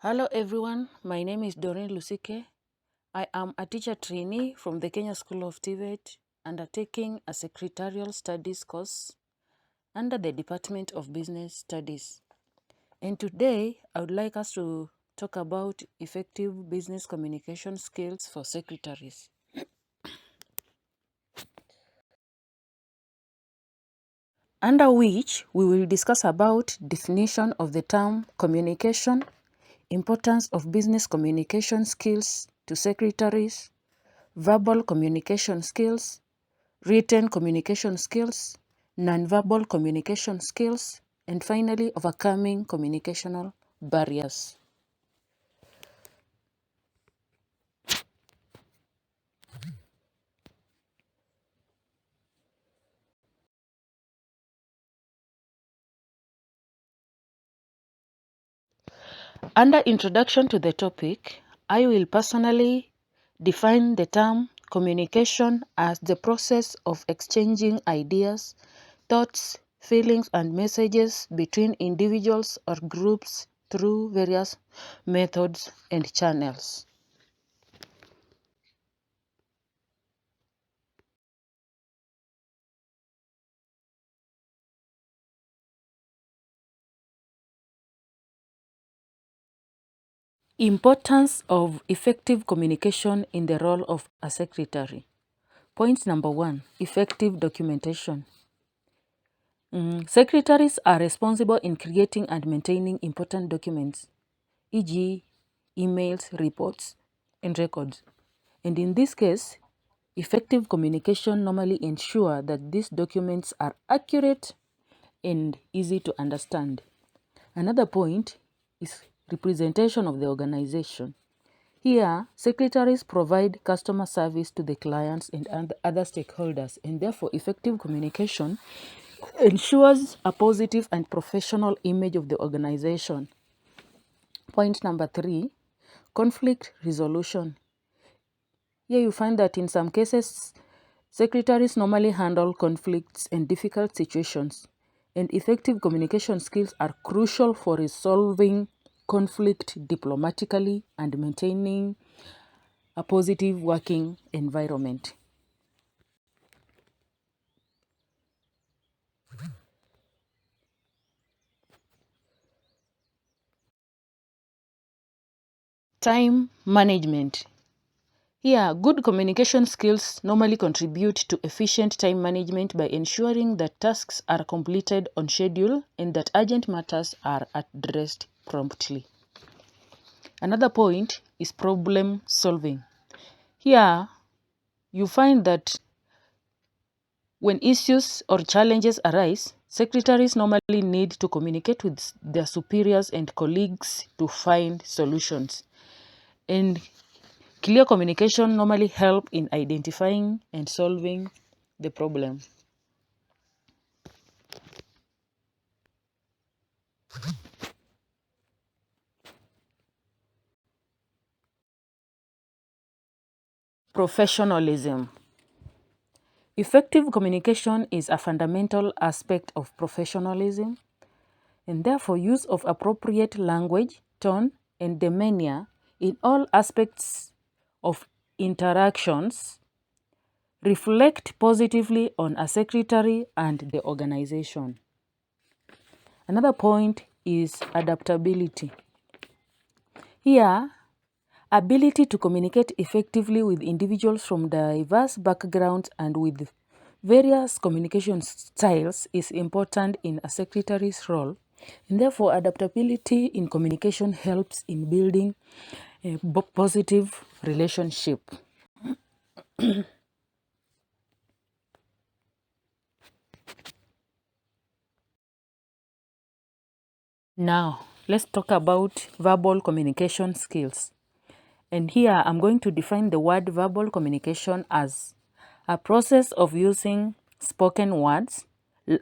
Hello everyone, my name is Doreen Lusike. I am a teacher trainee from the Kenya School of TVET, undertaking a secretarial studies course under the Department of Business Studies. And today, I would like us to talk about effective business communication skills for secretaries. Under which we will discuss about definition of the term communication, importance of business communication skills to secretaries, verbal communication skills, written communication skills, nonverbal communication skills, and finally, overcoming communicational barriers. Under introduction to the topic, I will personally define the term communication as the process of exchanging ideas, thoughts, feelings, and messages between individuals or groups through various methods and channels. Importance of effective communication in the role of a secretary. Point number 1, effective documentation. Secretaries are responsible in creating and maintaining important documents, e.g., emails, reports, and records. And in this case, effective communication normally ensure that these documents are accurate and easy to understand. Another point is representation of the organization. Here, secretaries provide customer service to the clients and other stakeholders, and therefore effective communication ensures a positive and professional image of the organization. Point number 3, conflict resolution. Here you find that in some cases, secretaries normally handle conflicts and difficult situations, and effective communication skills are crucial for resolving conflict diplomatically and maintaining a positive working environment. Time management. Here, good communication skills normally contribute to efficient time management by ensuring that tasks are completed on schedule and that urgent matters are addressed promptly. Another point is problem solving. Here, you find that when issues or challenges arise, secretaries normally need to communicate with their superiors and colleagues to find solutions. And clear communication normally help in identifying and solving the problem. Professionalism. Effective communication is a fundamental aspect of professionalism, and therefore use of appropriate language, tone, and demeanor in all aspects of interactions reflect positively on a secretary and the organization. Another point is adaptability. Here, ability to communicate effectively with individuals from diverse backgrounds and with various communication styles is important in a secretary's role, and therefore adaptability in communication helps in building a positive relationship. Now, let's talk about verbal communication skills. And here I'm going to define the word verbal communication as a process of using spoken words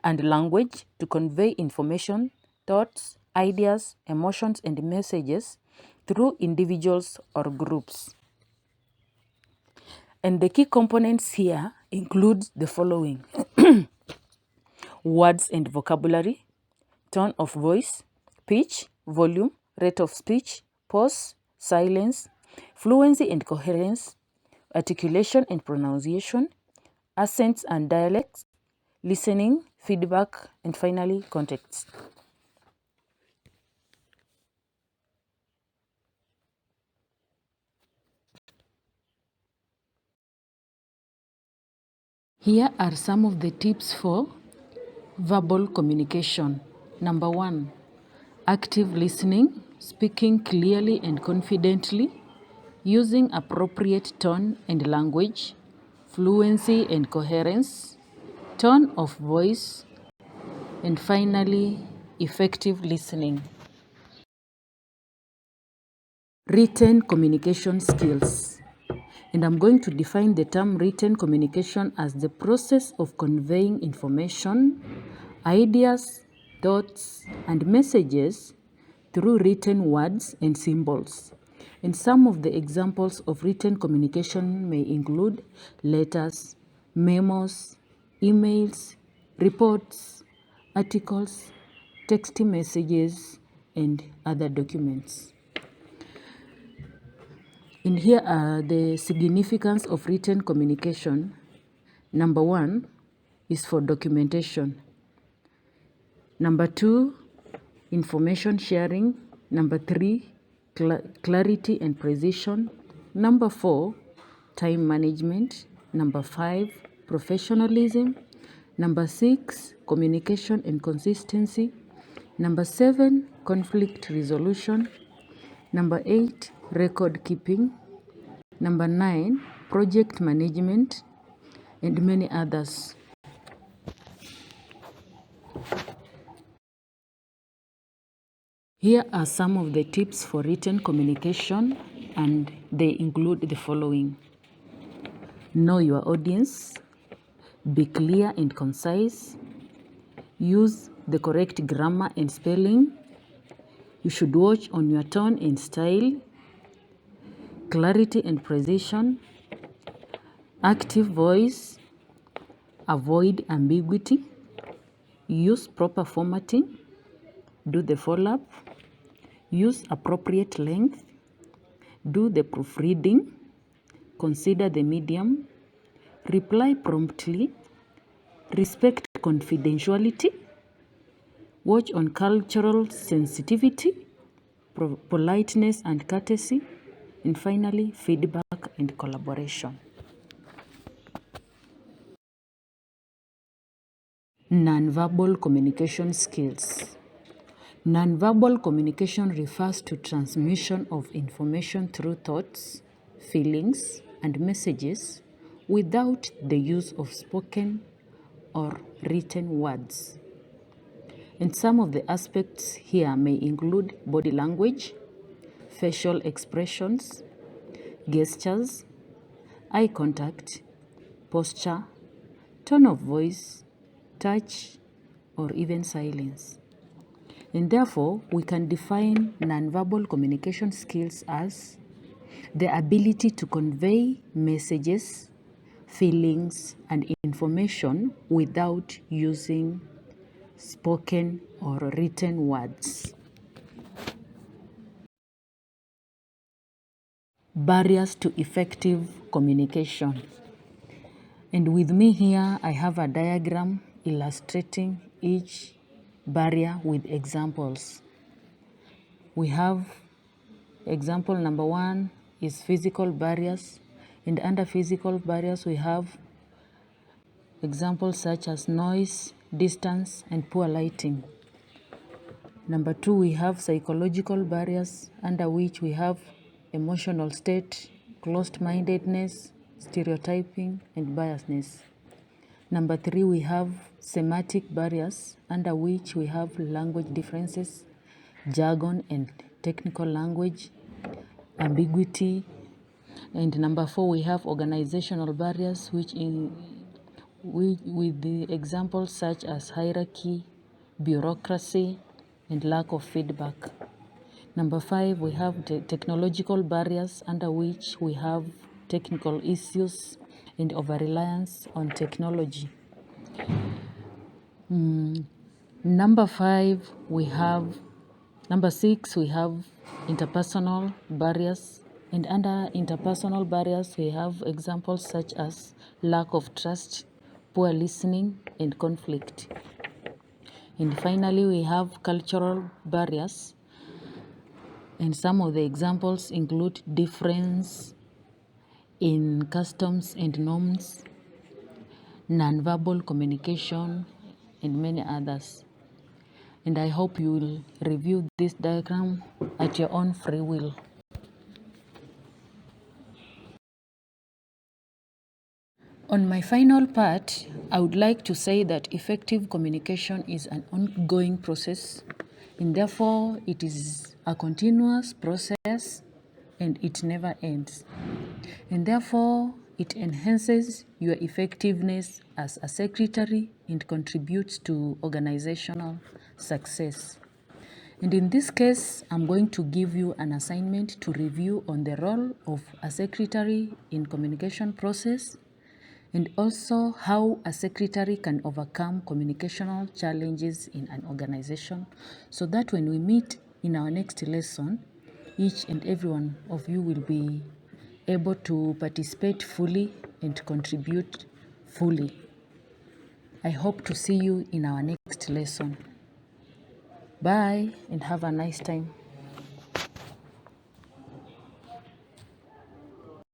and language to convey information, thoughts, ideas, emotions, and messages through individuals or groups. And the key components here include the following: words and vocabulary, tone of voice, pitch, volume, rate of speech, pause, silence, fluency and coherence, articulation and pronunciation, accents and dialects, listening, feedback, and finally, context. Here are some of the tips for verbal communication. Number 1, active listening, speaking clearly and confidently, using appropriate tone and language, fluency and coherence, tone of voice, and finally, effective listening. Written communication skills. And I'm going to define the term written communication as the process of conveying information, ideas, thoughts, and messages through written words and symbols. And some of the examples of written communication may include letters, memos, emails, reports, articles, text messages, and other documents. And here are the significance of written communication. Number 1 is for documentation. Number 2, information sharing. Number 3, clarity and precision. Number 4, time management. Number 5, professionalism. Number 6, communication and consistency. Number 7, conflict resolution. Number 8, record keeping. Number 9, project management, and many others. Here are some of the tips for written communication, and they include the following. Know your audience. Be clear and concise. Use the correct grammar and spelling. You should watch on your tone and style. Clarity and precision. Active voice. Avoid ambiguity. Use proper formatting. Do the follow-up. Use appropriate length. Do the proofreading. Consider the medium. Reply promptly. Respect confidentiality. Watch on cultural sensitivity, politeness and courtesy, and finally, feedback and collaboration. Nonverbal communication skills. Nonverbal communication refers to transmission of information through thoughts, feelings, and messages without the use of spoken or written words. And some of the aspects here may include body language, facial expressions, gestures, eye contact, posture, tone of voice, touch, or even silence. And therefore, we can define nonverbal communication skills as the ability to convey messages, feelings, and information without using spoken or written words. Barriers to effective communication. And with me here, I have a diagram illustrating each barrier with examples. We have example number 1 is physical barriers, and under physical barriers we have examples such as noise, distance, and poor lighting. Number 2, we have psychological barriers, under which we have emotional state, closed-mindedness, stereotyping, and biasness. Number 3, we have semantic barriers, under which we have language differences, jargon and technical language, ambiguity. And number 4, we have organizational barriers, which with the examples such as hierarchy, bureaucracy, and lack of feedback. Number 5, we have the technological barriers, under which we have technical issues and over-reliance on technology. Number 5, we have Number 6, we have interpersonal barriers. And under interpersonal barriers, we have examples such as lack of trust, poor listening, and conflict. And finally, we have cultural barriers. And some of the examples include difference in customs and norms, nonverbal communication, and many others. And I hope you will review this diagram at your own free will. On my final part, I would like to say that effective communication is an ongoing process, and therefore it is a continuous process and it never ends. And therefore, it enhances your effectiveness as a secretary and contributes to organizational success. And in this case, I'm going to give you an assignment to review on the role of a secretary in communication process and also how a secretary can overcome communicational challenges in an organization so that when we meet in our next lesson, each and every one of you will be able to participate fully and contribute fully. I hope to see you in our next lesson. Bye and have a nice time.